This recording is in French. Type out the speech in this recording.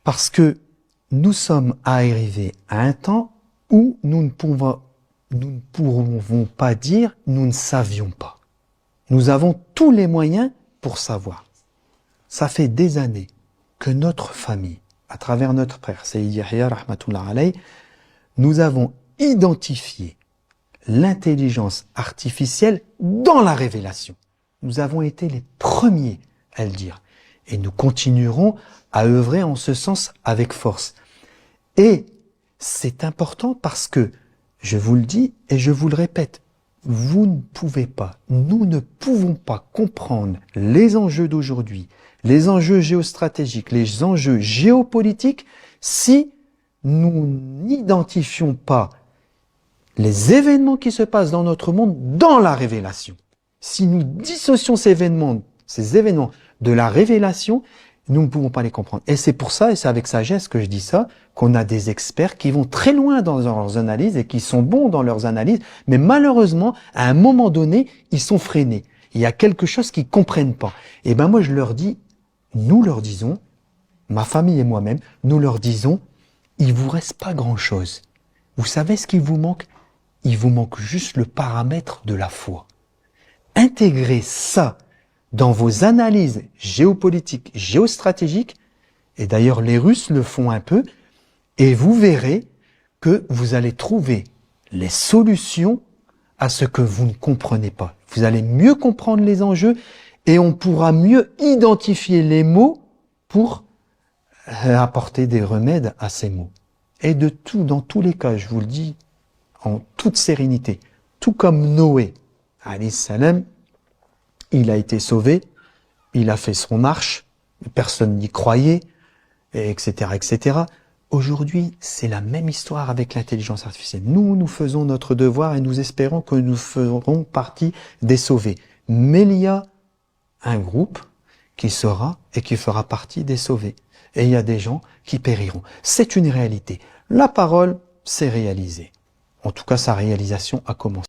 Parce que nous sommes arrivés à un temps où nous ne pourrons pas dire nous ne savions pas. Nous avons tous les moyens pour savoir. Ça fait des années que notre famille, à travers notre père, Sayyid Yahya rahmatullah alayh, nous avons identifié l'intelligence artificielle dans la révélation. Nous avons été les premiers à le dire. Et nous continuerons à œuvrer en ce sens avec force. Et c'est important parce que, je vous le dis et je vous le répète, vous ne pouvez pas, nous ne pouvons pas comprendre les enjeux d'aujourd'hui, les enjeux géostratégiques, les enjeux géopolitiques, si nous n'identifions pas les événements qui se passent dans notre monde dans la révélation. Si nous dissocions ces événements de la révélation, nous ne pouvons pas les comprendre. Et c'est pour ça, et c'est avec sagesse que je dis ça, qu'on a des experts qui vont très loin dans leurs analyses et qui sont bons dans leurs analyses, mais malheureusement, à un moment donné, ils sont freinés. Il y a quelque chose qu'ils comprennent pas. Et ben moi, je leur dis, nous leur disons, ma famille et moi-même, nous leur disons, il vous reste pas grand-chose. Vous savez ce qu'il vous manque? Il vous manque juste le paramètre de la foi. Intégrez ça dans vos analyses géopolitiques, géostratégiques, et d'ailleurs les Russes le font un peu, et vous verrez que vous allez trouver les solutions à ce que vous ne comprenez pas. Vous allez mieux comprendre les enjeux et on pourra mieux identifier les mots pour apporter des remèdes à ces mots. Et dans tous les cas, je vous le dis en toute sérénité, tout comme Noé, alayhi salam, il a été sauvé, il a fait son arche, personne n'y croyait, etc., etc. Aujourd'hui, c'est la même histoire avec l'intelligence artificielle. Nous faisons notre devoir et nous espérons que nous ferons partie des sauvés. Mais il y a un groupe qui sera et qui fera partie des sauvés. Et il y a des gens qui périront. C'est une réalité. La parole s'est réalisée. En tout cas, sa réalisation a commencé.